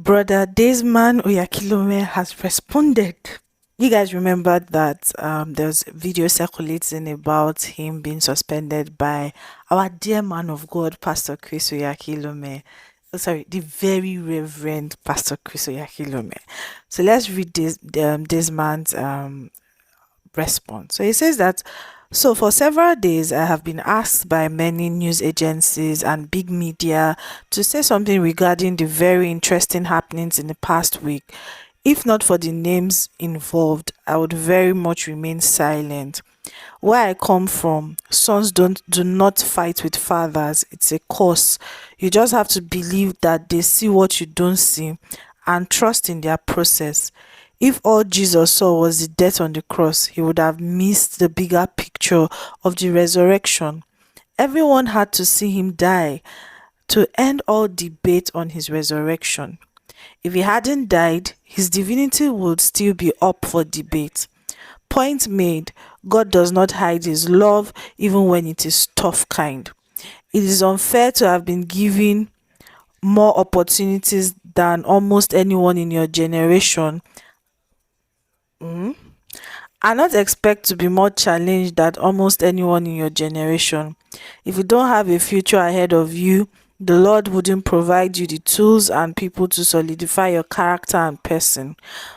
Brother Daysman Oyakhilome has responded. You guys remember that there was a video circulating about him being suspended by our dear man of God, Pastor Chris Oyakhilome. Sorry, the very Reverend Pastor Chris Oyakhilome. So let's read this man's response. So he says that, so for several days I have been asked by many news agencies and big media to say something regarding the very interesting happenings in the past week. If not for the names involved, I would very much remain silent. Where I come from, sons do not fight with fathers. It's a curse. You just have to believe that they see what you don't see and trust in their process. If all Jesus saw was the death on the cross, he would have missed the bigger picture of the resurrection. Everyone had to see him die to end all debate on his resurrection. If he hadn't died, his divinity would still be up for debate. Point made, God does not hide his love even when it is tough kind. It is unfair to have been given more opportunities than almost anyone in your generation and not expect to be more challenged than almost anyone in your generation. If you don't have a future ahead of you, the Lord wouldn't provide you the tools and people to solidify your character and person.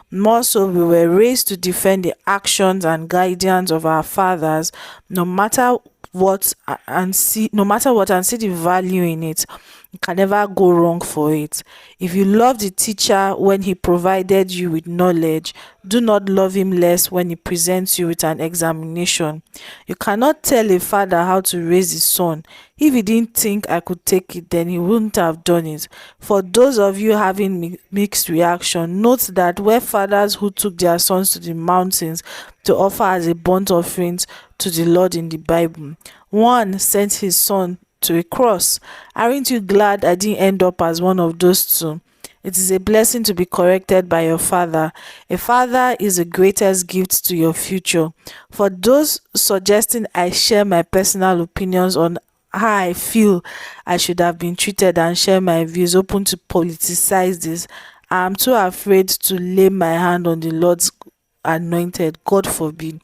More so, we were raised to defend the actions and guidance of our fathers, no matter what, and see the value in it. You can never go wrong for it. If you love the teacher when he provided you with knowledge, do not love him less when he presents you with an examination. You cannot tell a father how to raise his son. If he didn't think I could take it, then he wouldn't have done it. For those of you having mixed reaction, note that where fathers who took their sons to the mountains to offer as a burnt offerings to the Lord in the Bible, one sent his son to a cross. Aren't you glad I didn't end up as one of those two? It is a blessing to be corrected by your father. A father is the greatest gift to your future. For those suggesting I share my personal opinions on how I feel I should have been treated and share my views, open to politicize this, I am too afraid to lay my hand on the Lord's anointed. God forbid.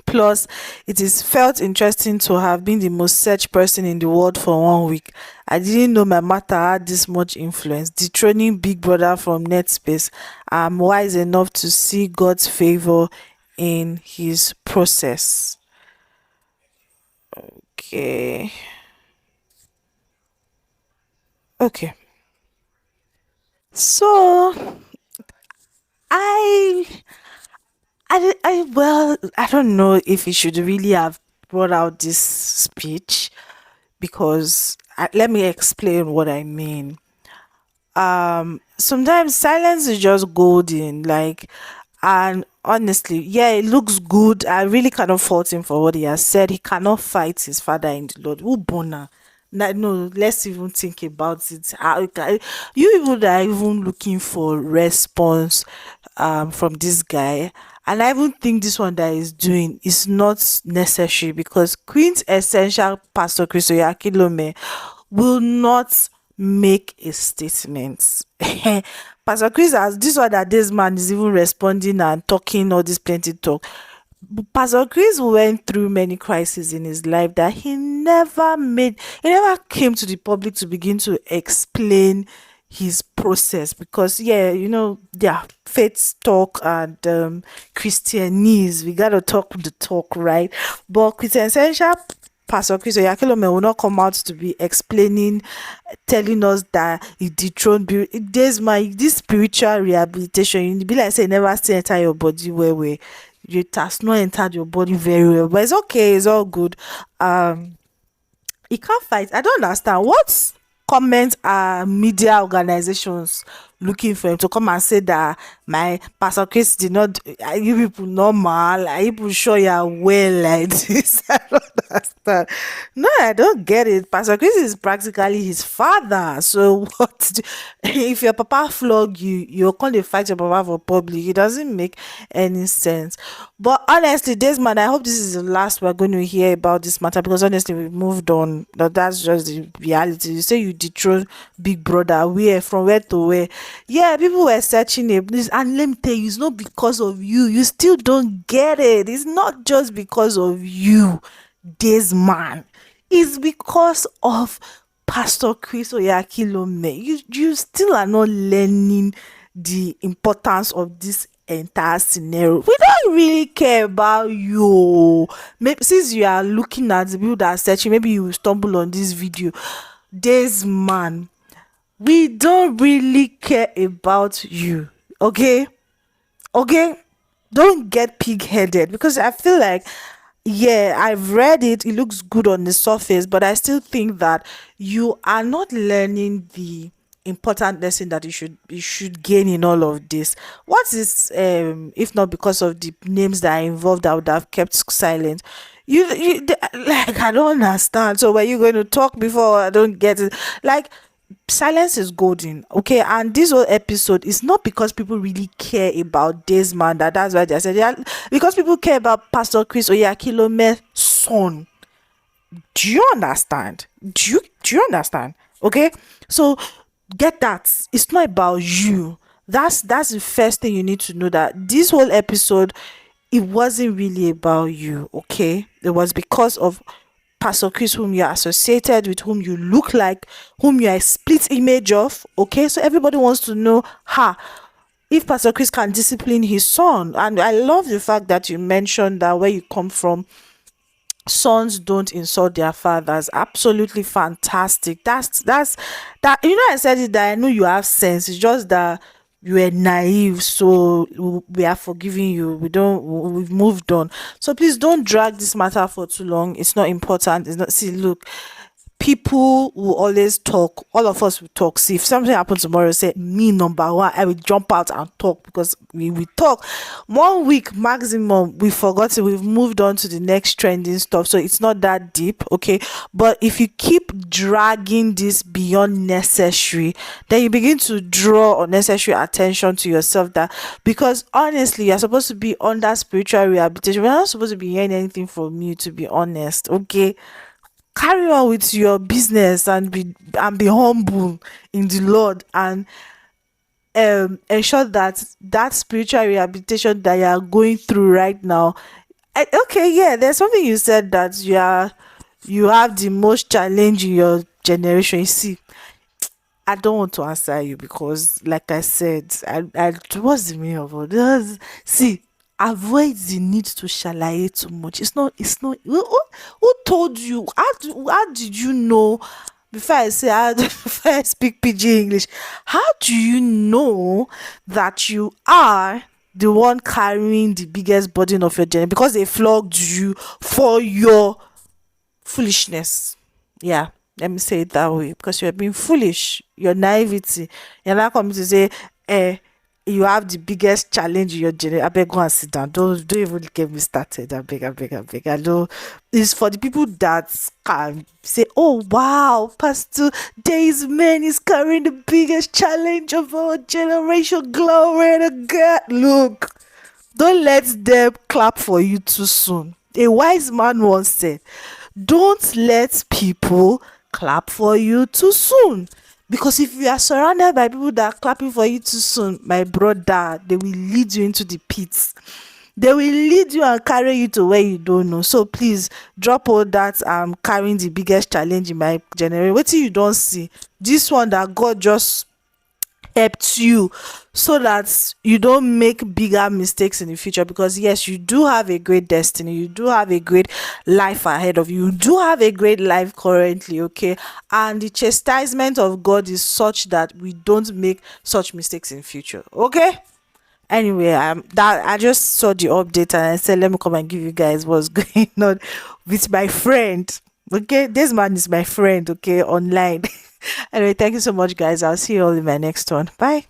Plus, it is felt interesting to have been the most searched person in the world for 1 week. I didn't know my matter had this much influence. Dethroning Big Brother from net space, I'm wise enough to see God's favor in his process. Okay. Okay. So I well, I don't know if he should really have brought out this speech because let me explain what I mean. Sometimes silence is just golden, like, and honestly, yeah, it looks good. I really cannot fault him for what he has said. He cannot fight his father in the Lord. Who bona? No, let's even think about it. You people are even looking for response from this guy, and I even think this one that he's doing is not necessary because Queen's essential Pastor Chris Oyakhilome will not make a statement. Pastor Chris has this one that this man is even responding and talking all this plenty talk. Pastor Chris went through many crises in his life that he never came to the public to begin to explain his process because yeah, faith talk and Christianese, we gotta talk the talk, right? But Christian essential Pastor Chris Oyakhilome will not come out to be explaining, telling us that he dethroned. This spiritual rehabilitation. You be like say, never still enter your body where it has not entered your body very well, but it's okay, it's all good. He can't fight. I don't understand what comment are media organizations looking for him to come and say that my Pastor Chris did not, are you people normal? Are you people sure you are well like this? I don't understand. No, I don't get it. Pastor Chris is practically his father. So if your papa flog you, you're going to fight your papa for public. It doesn't make any sense. But honestly, Desmond, I hope this is the last we're going to hear about this matter because honestly, we've moved on. That's just the reality. You say you dethrone Big Brother, where from where to where? Yeah, people were searching it. And let me tell you, it's not because of you. You still don't get it. It's not just because of you, this man. It's because of Pastor Chris Oyakilome. You still are not learning the importance of this entire scenario. We don't really care about you. Maybe since you are looking at the people that are searching, maybe you will stumble on this video. This man, we don't really care about you. Okay? Okay, don't get pig-headed, because I feel like, yeah, I've read it, it looks good on the surface, but I still think that you are not learning the important lesson that you should gain in all of this. What is, if not because of the names that are involved, I would have kept silent. Like, I don't understand. So were you going to talk before? I don't get it. Like, silence is golden, okay? And this whole episode is not because people really care about Daysman, that's why they said, yeah, because people care about Pastor Chris Oyakilome's son. Do you understand? Do you understand? Okay, so get that it's not about you. That's the first thing you need to know, that this whole episode, it wasn't really about you. Okay, it was because of Pastor Chris, whom you're associated with, whom you look like, whom you're a split image of. Okay, so everybody wants to know, if Pastor Chris can discipline his son. And I love the fact that you mentioned that where you come from, sons don't insult their fathers. Absolutely fantastic. That's that. I said it, that I know you have sense. It's just that you were naive, so we are forgiving you. We've moved on. So please don't drag this matter for too long. It's not important. It's not. See, look, people will always talk. All of us will talk. See, if something happens tomorrow, say me number one, I will jump out and talk, because we talk 1 week maximum. We forgot it. We've moved on to the next trending stuff. So it's not that deep, okay? But if you keep dragging this beyond necessary, then you begin to draw unnecessary attention to yourself. That, because honestly, you're supposed to be under spiritual rehabilitation. We're not supposed to be hearing anything from you, to be honest, okay? Carry on with your business and be humble in the Lord, and ensure that that spiritual rehabilitation that you are going through right now. Okay, yeah, there's something you said, that you have the most challenge in your generation. You see, I don't want to answer you, because, like I said, I what's the meaning of all this? See, avoid the need to shalaye too much. It's not. Who told you? How did you know? Before I say, before I speak PG English, how do you know that you are the one carrying the biggest burden of your journey? Because they flogged you for your foolishness. Yeah, let me say it that way, because you're being foolish, your naivety. You're not coming to say, you have the biggest challenge in your journey. I beg, go and sit down. Don't even get me started. I beg. I know it's for the people that can say, oh wow, Pastor Daysman is carrying the biggest challenge of our generation. Glory to God. Look, don't let them clap for you too soon. A wise man once said, don't let people clap for you too soon. Because if you are surrounded by people that are clapping for you too soon, my brother, they will lead you into the pits. They will lead you and carry you to where you don't know. So please drop all that. I'm carrying the biggest challenge in my generation. What you don't see? This one that God just helped you, so that you don't make bigger mistakes in the future. Because yes, you do have a great destiny, you do have a great life ahead of you, you do have a great life currently, okay? And the chastisement of God is such that we don't make such mistakes in future, okay? Anyway, that I just saw the update and I said, let me come and give you guys what's going on with my friend. Okay, this man is my friend, okay, online. Anyway, thank you so much, guys. I'll see you all in my next one. Bye.